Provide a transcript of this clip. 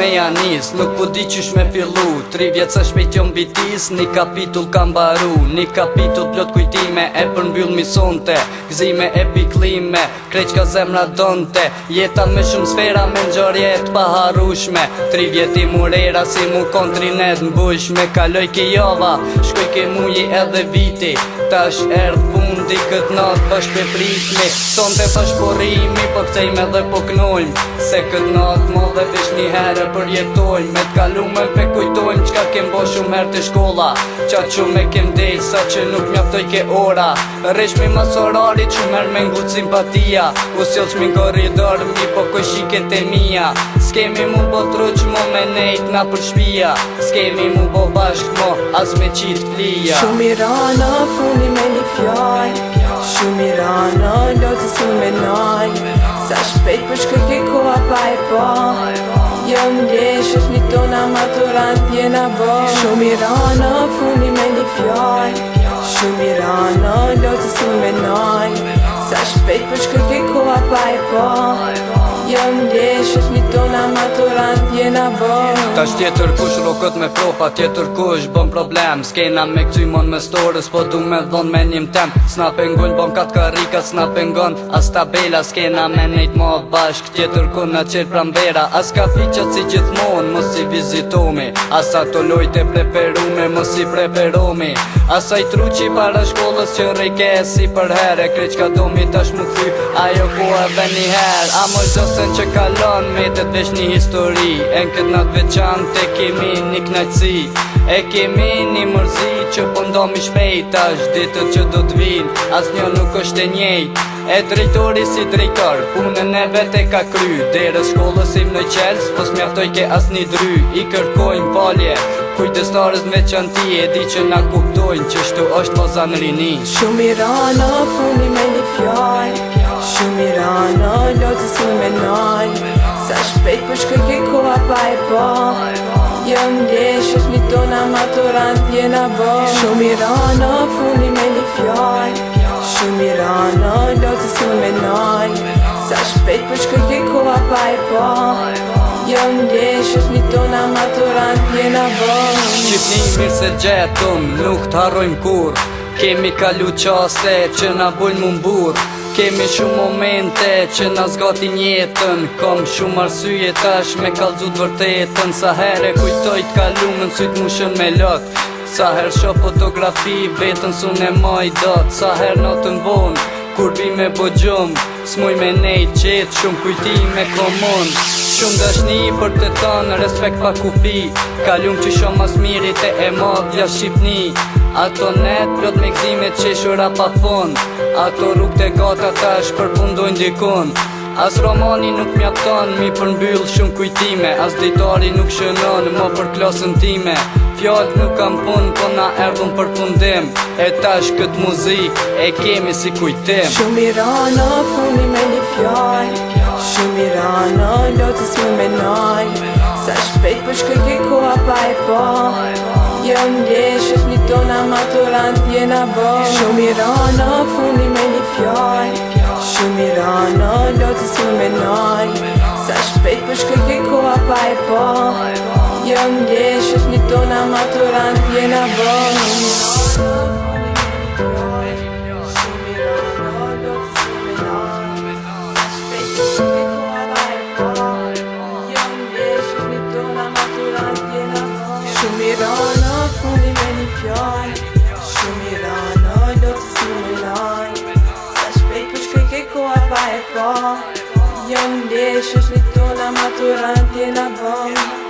me janis, nuk po di qysh me fillu. 3 vjet sa shpejt jom bitis, një kapitull kam baru. Një kapitull plot kujtime, e përmbyll misonte. Gzime e piklime, kreq ka zemra donte. Jeta me shumë sfera, me ngjarje t'paharrueshme. 3 vjet i murera, si mu kontrinet n'bushme. Kaloj ke java, shkoj ke muji edhe viti. Tash erdh fundi kët nat bashk me pritmi. Sonte bash po rrimi, po kthejmë edhe po knojmë. Se kët nat modhe vesh një herë përjetojmë. Me t'kalume pe kujtojmë çka kem bo shumë herë të shkolla. Qa që me kem del, sa që nuk mjaftoj ke ora. Rreshmi mas orarit shumë herë me ngut simpatia. U sjell shmi korridor, mi po koj shiket e mia. S'kemi mu bo truq mo me nejt na për shpia. S'kemi mu bo bashk mo, as me qit flia. Shumë i rana, fundi me një fjall. Shumë i rana, lotë si me nal. Sa shpejt për shkoj ke koha pa e pa. Jëm lesh, është një tona maturant jena bo. Shumë i rana, fundi me një fjall. Shumë i rana, lotë si me nal. Sa shpejt për shkoj ke koha pa e pa. Jëm lesh, është një tona maturant jena bo. Tash tjetër kush rokët me profa, tjetër kush bën problem. S'kena me këcymon me storës, po du me dhon me njëm tem. S'na pengon bon kat karika, s'na pengon as tabela. S'kena me nejt ma bashk, tjetër ku na qel pranvera. As ka fiqat si gjithmon, mos i vizitomi. As ato lojte preferume, mos i preferomi. Asaj truqi para shkollës që rejke si për herë. Kreq ka domi tash mu kthy, ajo ku edhe një her. A mos gjosen që kalon, metet vesh një histori. E në këtë nat veçante kemi një knajtësi. E kemi një mërzi që po ndomi shpejt. Tash ditët që do t'vin, as njo nuk është e njejt. E drejtori si drejtor, punën e vete ka kry. Derës shkollës im në qels, po s'mjaftoj ke as një dry. I kërkojnë falje, kujdestarës në veçanti. E di që na kuptojnë që shtu është pozan rini. Shumë i rana, fundi me një fjall. Shumë i rana, lotë si me nal. Sa shpejt për shkoj ke koha pa e pa. Jëm lesh, është një tona maturant jena bo. Shumë i rana, fundi me një fjall. Shumë i rana, lotë si me nal. Sa shpejt për shkoj ke koha pa e pa. Jëm lesh, është një tona maturant jena bo. Shqipni mirë se gjetëm, nuk t'harrojmë kur. Kemi kalu qaste që na bojnë mu mbur. Kemi shumë momente që na zgatin jetën. Kom shumë arsye tash me kallzu t'vërtetën. Sa herë e kujtoj t'kalumën, syt mushën me lot. Sa herë shoh fotografi, vetën sun e maj dot. Sa herë natën vonë, kur vi me bo gjumë, s'muj me nejt qetë, shumë kujtime komun. Shumë dashni për të tonë, respekt pa kufi. Kalum që shumë mas mirit e madhja Shqipni. Ato net plot me gzime qeshura pa fond. Ato rrug të gata tash përfundojnë dikun. As romani nuk mjafton, mi përmbyll shumë kujtime. As dejtari nuk shënon, mo për klasën time. Fjallët nuk kam pun, po na erdhun për fundim. E tash këtë muzik e kemi si kujtim. Shumë i rana, fundi me një fjall. Shumë i rana, lotë si me nal. Sa shpejt për shkoj ke koha pa e pa. Jëm lesh, është një tona maturant jena bo. Shumë i rana, fundi me një fjall. Shumë i rana, lotë si me nal. Sa shpejt për shkoj ke koha pa e pa. Jëm lesh, është një tona maturant jena bo. Shumë i rana, fundi me një fjall. Shumë i rana, lotë si me nal. Sa shpejt për shkoj ke koha pa e pa. Jëm lesh, është një tona maturant jena bo.